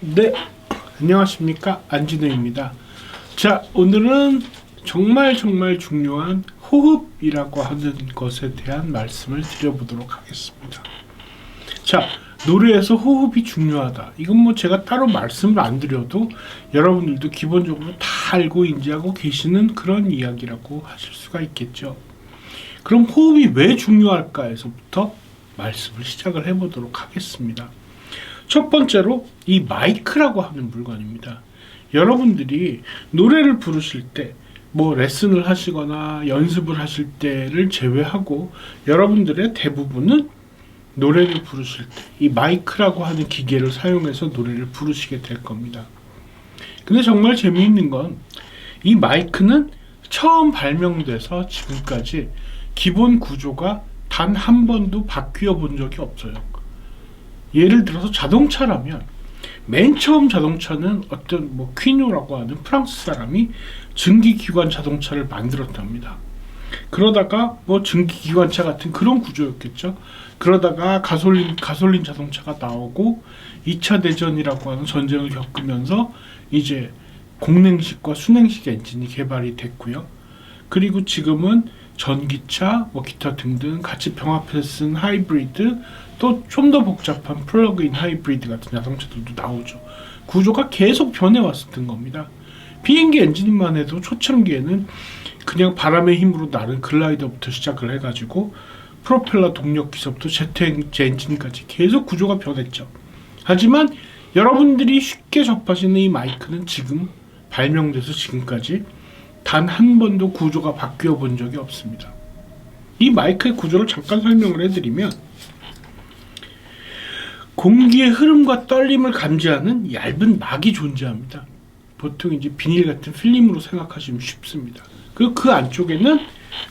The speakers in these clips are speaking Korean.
네, 안녕하십니까, 안진우입니다. 자, 오늘은 정말 중요한 호흡이라고 하는 것에 대한 말씀을 드려보도록 하겠습니다. 자, 노래에서 호흡이 중요하다. 이건 뭐 제가 따로 말씀을 안 드려도 여러분들도 기본적으로 다 알고 인지하고 계시는 그런 이야기라고 하실 수가 있겠죠. 그럼 호흡이 왜 중요할까에서부터 말씀을 시작을 해보도록 하겠습니다. 첫 번째로 이 마이크라고 하는 물건입니다. 여러분들이 노래를 부르실 때 뭐 레슨을 하시거나 연습을 하실 때를 제외하고 여러분들의 대부분은 노래를 부르실 때 이 마이크라고 하는 기계를 사용해서 노래를 부르시게 될 겁니다. 근데 정말 재미있는 건 이 마이크는 처음 발명돼서 지금까지 기본 구조가 단 한 번도 바뀌어 본 적이 없어요. 예를 들어서 자동차라면 맨 처음 자동차는 어떤 뭐 퀴노라고 하는 프랑스 사람이 증기기관 자동차를 만들었답니다. 그러다가 뭐 증기기관차 같은 그런 구조였겠죠. 그러다가 가솔린 자동차가 나오고 2차 대전이라고 하는 전쟁을 겪으면서 이제 공냉식과 순냉식 엔진이 개발이 됐고요. 그리고 지금은 전기차, 뭐 기타 등등 같이 병합해서 쓴 하이브리드, 또 좀 더 복잡한 플러그인 하이브리드 같은 자동차들도 나오죠. 구조가 계속 변해왔었던 겁니다. 비행기 엔진만 해도 초창기에는 그냥 바람의 힘으로 나는 글라이더부터 시작을 해가지고 프로펠러 동력기서부터 제트 엔진까지 계속 구조가 변했죠. 하지만 여러분들이 쉽게 접하시는 이 마이크는 지금 발명돼서 지금까지 단 한 번도 구조가 바뀌어 본 적이 없습니다. 이 마이크의 구조를 잠깐 설명을 해드리면 공기의 흐름과 떨림을 감지하는 얇은 막이 존재합니다. 보통 이제 비닐 같은 필름으로 생각하시면 쉽습니다. 그리고 그 안쪽에는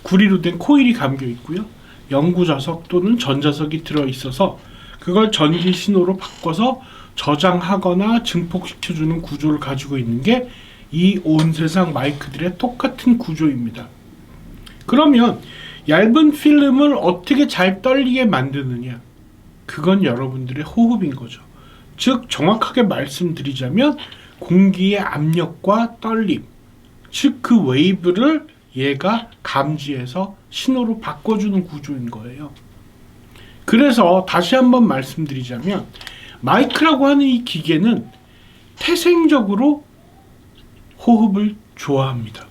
구리로 된 코일이 감겨 있고요. 영구자석 또는 전자석이 들어있어서 그걸 전기 신호로 바꿔서 저장하거나 증폭시켜주는 구조를 가지고 있는 게 이 온 세상 마이크들의 똑같은 구조입니다. 그러면 얇은 필름을 어떻게 잘 떨리게 만드느냐? 그건 여러분들의 호흡인 거죠. 즉 정확하게 말씀드리자면 공기의 압력과 떨림, 즉 그 웨이브를 얘가 감지해서 신호로 바꿔주는 구조인 거예요. 그래서 다시 한번 말씀드리자면 마이크라고 하는 이 기계는 태생적으로 호흡을 좋아합니다.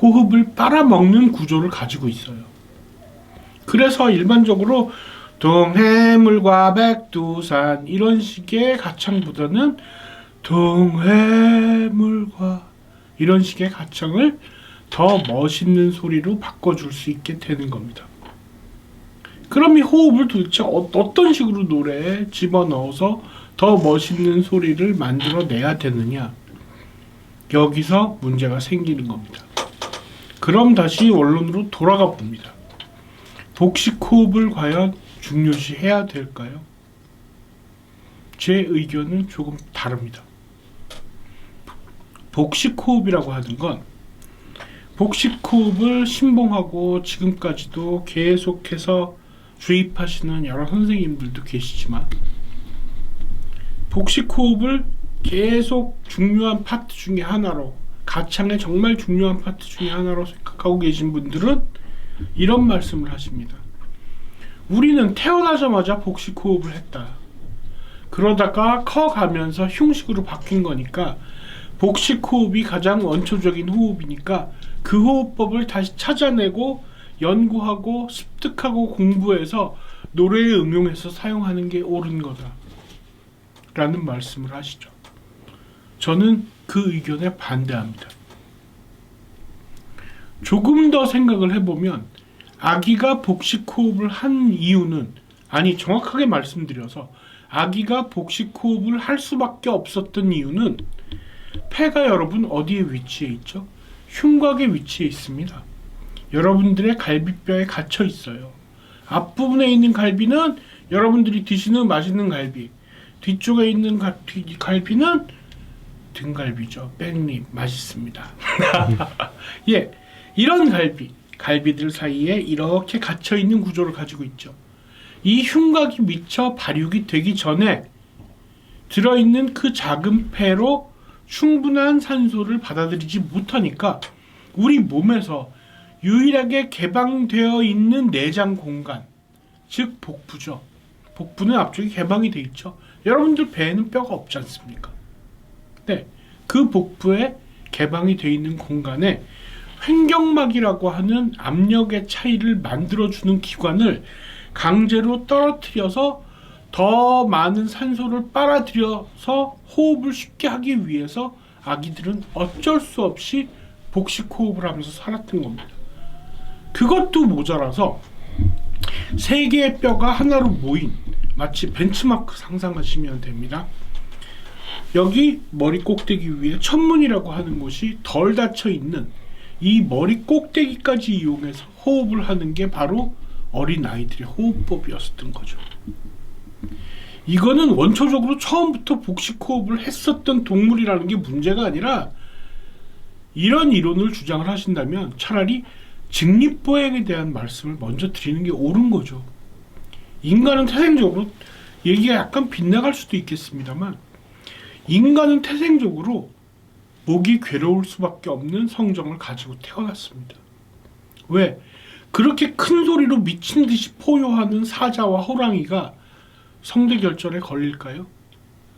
호흡을 빨아먹는 구조를 가지고 있어요. 그래서 일반적으로 동해물과 백두산 이런 식의 가창보다는 동해물과 이런 식의 가창을 더 멋있는 소리로 바꿔줄 수 있게 되는 겁니다. 그럼 이 호흡을 도대체 어떤 식으로 노래에 집어넣어서 더 멋있는 소리를 만들어내야 되느냐? 여기서 문제가 생기는 겁니다. 그럼 다시 원론으로 돌아가 봅니다. 복식 호흡을 과연 중요시해야 될까요? 제 의견은 조금 다릅니다. 복식 호흡이라고 하는 건 복식 호흡을 신봉하고 지금까지도 계속해서 주입하시는 여러 선생님들도 계시지만 복식 호흡을 계속 중요한 파트 중에 하나로, 가창의 정말 중요한 파트 중에 하나로 생각하고 계신 분들은 이런 말씀을 하십니다. 우리는 태어나자마자 복식 호흡을 했다. 그러다가 커가면서 흉식으로 바뀐 거니까 복식 호흡이 가장 원초적인 호흡이니까 그 호흡법을 다시 찾아내고 연구하고 습득하고 공부해서 노래에 응용해서 사용하는 게 옳은 거다 라는 말씀을 하시죠. 저는 그 의견에 반대합니다. 조금 더 생각을 해보면 아기가 복식 호흡을 한 이유는, 아니 정확하게 말씀드려서 아기가 복식 호흡을 할 수밖에 없었던 이유는 폐가 여러분 어디에 위치해 있죠? 흉곽에 위치해 있습니다. 여러분들의 갈비뼈에 갇혀 있어요. 앞부분에 있는 갈비는 여러분들이 드시는 맛있는 갈비, 뒤쪽에 있는 갈비는 등갈비죠. 백립 맛있습니다. 예, 이런 갈비들 사이에 이렇게 갇혀 있는 구조를 가지고 있죠. 이 흉곽이 미처 발육이 되기 전에 들어있는 그 작은 폐로 충분한 산소를 받아들이지 못하니까 우리 몸에서 유일하게 개방되어 있는 내장 공간, 즉 복부죠. 복부는 앞쪽이 개방이 되어 있죠. 여러분들 배에는 뼈가 없지 않습니까? 네, 그 복부에 개방이 되어 있는 공간에 횡격막이라고 하는 압력의 차이를 만들어주는 기관을 강제로 떨어뜨려서 더 많은 산소를 빨아들여서 호흡을 쉽게 하기 위해서 아기들은 어쩔 수 없이 복식 호흡을 하면서 살았던 겁니다. 그것도 모자라서 세 개의 뼈가 하나로 모인 마치 벤치마크 상상하시면 됩니다. 여기 머리 꼭대기 위에 천문이라고 하는 곳이 덜 닫혀 있는 이 머리 꼭대기까지 이용해서 호흡을 하는 게 바로 어린 아이들의 호흡법이었던 거죠. 이거는 원초적으로 처음부터 복식 호흡을 했었던 동물이라는 게 문제가 아니라, 이런 이론을 주장을 하신다면 차라리 직립보행에 대한 말씀을 먼저 드리는 게 옳은 거죠. 인간은 태생적으로, 얘기가 약간 빗나갈 수도 있겠습니다만, 인간은 태생적으로 목이 괴로울 수밖에 없는 성정을 가지고 태어났습니다. 왜? 그렇게 큰 소리로 미친 듯이 포효하는 사자와 호랑이가 성대결절에 걸릴까요?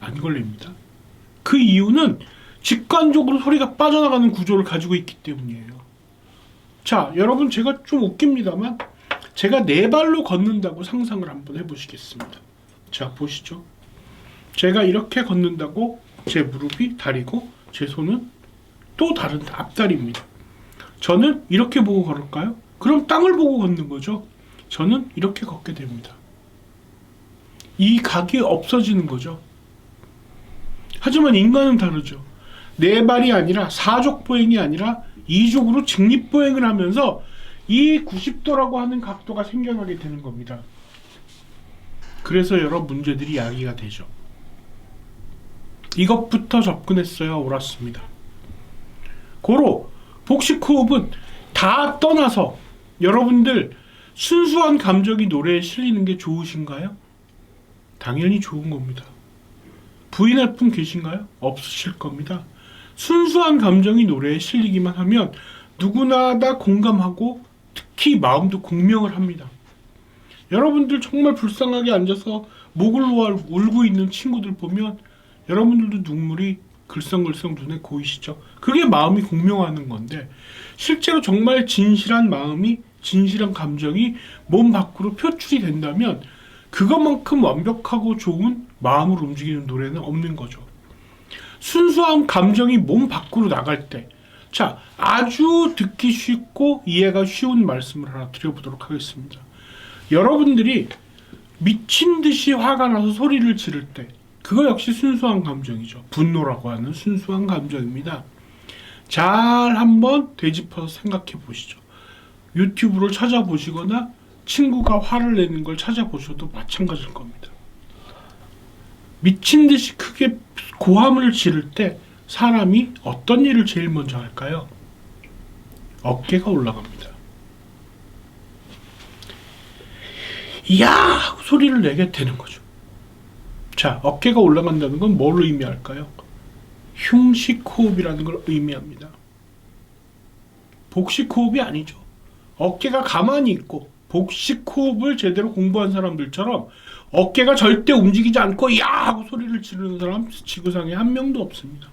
안 걸립니다. 그 이유는 직관적으로 소리가 빠져나가는 구조를 가지고 있기 때문이에요. 자, 여러분, 제가 좀 웃깁니다만 제가 네 발로 걷는다고 상상을 한번 해보시겠습니다. 자, 보시죠. 제가 이렇게 걷는다고 제 무릎이 다리고 제 손은 또 다른 앞다리입니다. 저는 이렇게 보고 걸을까요? 그럼 땅을 보고 걷는 거죠. 저는 이렇게 걷게 됩니다. 이 각이 없어지는 거죠. 하지만 인간은 다르죠. 네 발이 아니라 사족보행이 아니라 이족으로 직립보행을 하면서 이 90도라고 하는 각도가 생겨나게 되는 겁니다. 그래서 여러 문제들이 야기가 되죠. 이것부터 접근했어야 옳았습니다. 고로 복식호흡은 다 떠나서 여러분들 순수한 감정이 노래에 실리는 게 좋으신가요? 당연히 좋은 겁니다. 부인할 분 계신가요? 없으실 겁니다. 순수한 감정이 노래에 실리기만 하면 누구나 다 공감하고 특히 마음도 공명을 합니다. 여러분들 정말 불쌍하게 앉아서 목을 놓아 울고 있는 친구들 보면 여러분들도 눈물이 글썽글썽 눈에 고이시죠? 그게 마음이 공명하는 건데, 실제로 정말 진실한 마음이, 진실한 감정이 몸 밖으로 표출이 된다면 그것만큼 완벽하고 좋은 마음을 움직이는 노래는 없는 거죠. 순수한 감정이 몸 밖으로 나갈 때, 자, 아주 듣기 쉽고 이해가 쉬운 말씀을 하나 드려보도록 하겠습니다. 여러분들이 미친 듯이 화가 나서 소리를 지를 때, 그거 역시 순수한 감정이죠. 분노라고 하는 순수한 감정입니다. 잘 한번 되짚어서 생각해 보시죠. 유튜브를 찾아보시거나 친구가 화를 내는 걸 찾아보셔도 마찬가지일 겁니다. 미친 듯이 크게 고함을 지를 때 사람이 어떤 일을 제일 먼저 할까요? 어깨가 올라갑니다. 이야! 하고 소리를 내게 되는 거죠. 자, 어깨가 올라간다는 건 뭘 의미할까요? 흉식호흡이라는 걸 의미합니다. 복식호흡이 아니죠. 어깨가 가만히 있고 복식호흡을 제대로 공부한 사람들처럼 어깨가 절대 움직이지 않고 야! 하고 소리를 지르는 사람 지구상에 한 명도 없습니다.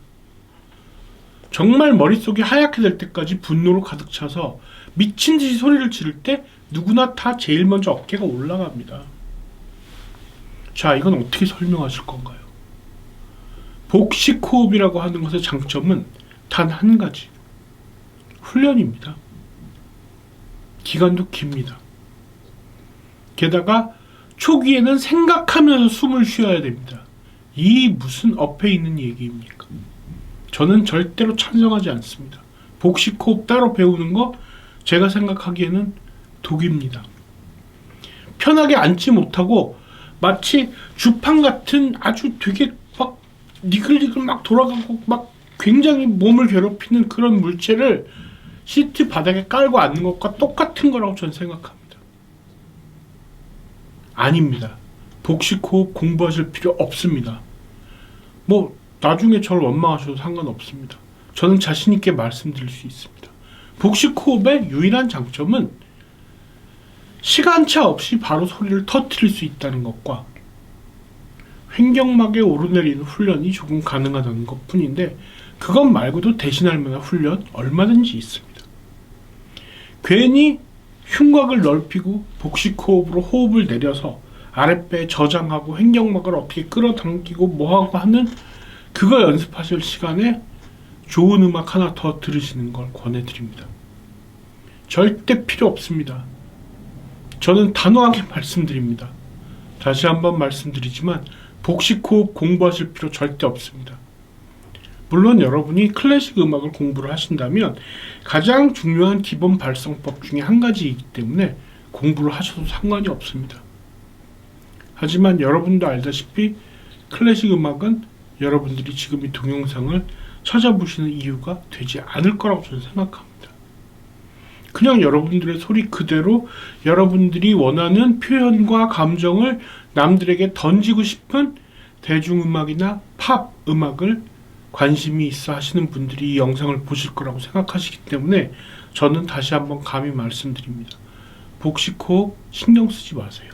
정말 머릿속이 하얗게 될 때까지 분노로 가득 차서 미친 듯이 소리를 지를 때 누구나 다 제일 먼저 어깨가 올라갑니다. 자, 이건 어떻게 설명하실 건가요? 복식호흡이라고 하는 것의 장점은 단 한 가지. 훈련입니다. 기간도 깁니다. 게다가 초기에는 생각하면서 숨을 쉬어야 됩니다. 이 무슨 엎에 있는 얘기입니까? 저는 절대로 찬성하지 않습니다. 복식호흡 따로 배우는 거 제가 생각하기에는 독입니다. 편하게 앉지 못하고 마치 주판 같은 아주 되게 막 니글니글 막 돌아가고 막 굉장히 몸을 괴롭히는 그런 물체를 시트 바닥에 깔고 앉는 것과 똑같은 거라고 저는 생각합니다. 아닙니다. 복식호흡 공부하실 필요 없습니다. 뭐 나중에 저를 원망하셔도 상관없습니다. 저는 자신 있게 말씀드릴 수 있습니다. 복식 호흡의 유일한 장점은 시간차 없이 바로 소리를 터뜨릴 수 있다는 것과 횡격막에 오르내리는 훈련이 조금 가능하다는 것 뿐인데, 그것 말고도 대신할 만한 훈련 얼마든지 있습니다. 괜히 흉곽을 넓히고 복식 호흡으로 호흡을 내려서 아랫배에 저장하고 횡격막을 어떻게 끌어당기고 뭐하고 하는 그거 연습하실 시간에 좋은 음악 하나 더 들으시는 걸 권해드립니다. 절대 필요 없습니다. 저는 단호하게 말씀드립니다. 다시 한번 말씀드리지만 복식 호흡 공부하실 필요 절대 없습니다. 물론 여러분이 클래식 음악을 공부를 하신다면 가장 중요한 기본 발성법 중에 한 가지이기 때문에 공부를 하셔도 상관이 없습니다. 하지만 여러분도 알다시피 클래식 음악은 여러분들이 지금 이 동영상을 찾아보시는 이유가 되지 않을 거라고 저는 생각합니다. 그냥 여러분들의 소리 그대로 여러분들이 원하는 표현과 감정을 남들에게 던지고 싶은 대중음악이나 팝 음악을 관심이 있어 하시는 분들이 이 영상을 보실 거라고 생각하시기 때문에 저는 다시 한번 감히 말씀드립니다. 복식호흡 신경 쓰지 마세요.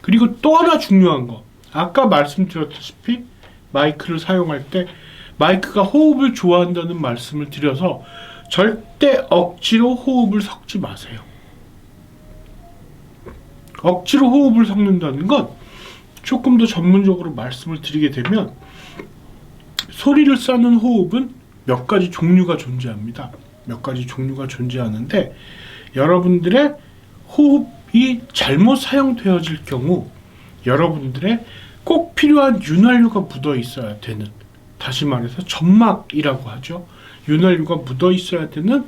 그리고 또 하나 중요한 거, 아까 말씀드렸다시피 마이크를 사용할 때 마이크가 호흡을 좋아한다는 말씀을 드려서 절대 억지로 호흡을 섞지 마세요. 억지로 호흡을 섞는다는 건 조금 더 전문적으로 말씀을 드리게 되면 소리를 싸는 호흡은 몇 가지 종류가 존재합니다. 몇 가지 종류가 존재하는데 여러분들의 호흡이 잘못 사용되어질 경우 여러분들의 꼭 필요한 윤활유가 묻어 있어야 되는, 다시 말해서 점막이라고 하죠. 윤활유가 묻어 있어야 되는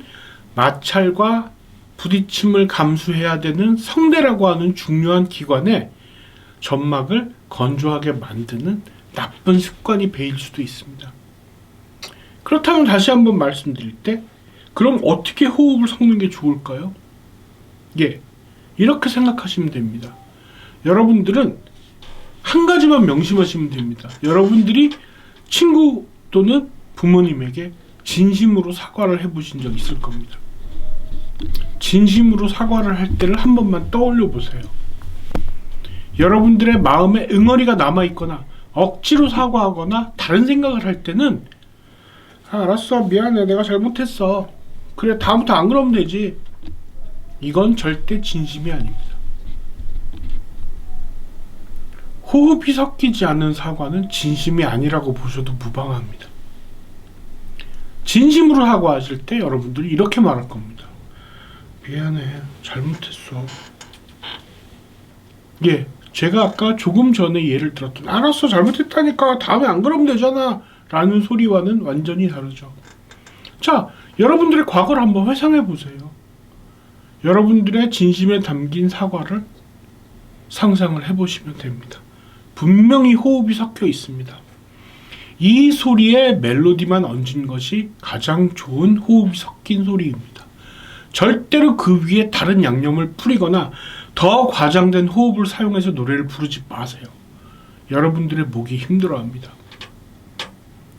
마찰과 부딪힘을 감수해야 되는 성대라고 하는 중요한 기관에 점막을 건조하게 만드는 나쁜 습관이 배일 수도 있습니다. 그렇다면 다시 한번 말씀드릴 때 그럼 어떻게 호흡을 섞는 게 좋을까요? 예, 이렇게 생각하시면 됩니다. 여러분들은 한 가지만 명심하시면 됩니다. 여러분들이 친구 또는 부모님에게 진심으로 사과를 해보신 적 있을 겁니다. 진심으로 사과를 할 때를 한 번만 떠올려 보세요. 여러분들의 마음에 응어리가 남아있거나 억지로 사과하거나 다른 생각을 할 때는 알았어, 미안해, 내가 잘못했어, 그래 다음부터 안 그러면 되지, 이건 절대 진심이 아닙니다. 호흡이 섞이지 않는 사과는 진심이 아니라고 보셔도 무방합니다. 진심으로 사과하실 때 여러분들이 이렇게 말할 겁니다. 미안해, 잘못했어. 예, 제가 아까 조금 전에 예를 들었던 알았어, 잘못했다니까, 다음에 안 그러면 되잖아 라는 소리와는 완전히 다르죠. 자, 여러분들의 과거를 한번 회상해 보세요. 여러분들의 진심에 담긴 사과를 상상을 해보시면 됩니다. 분명히 호흡이 섞여 있습니다. 이 소리에 멜로디만 얹은 것이 가장 좋은 호흡이 섞인 소리입니다. 절대로 그 위에 다른 양념을 뿌리거나 더 과장된 호흡을 사용해서 노래를 부르지 마세요. 여러분들의 목이 힘들어합니다.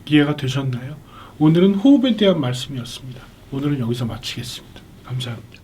이해가 되셨나요? 오늘은 호흡에 대한 말씀이었습니다. 오늘은 여기서 마치겠습니다. 감사합니다.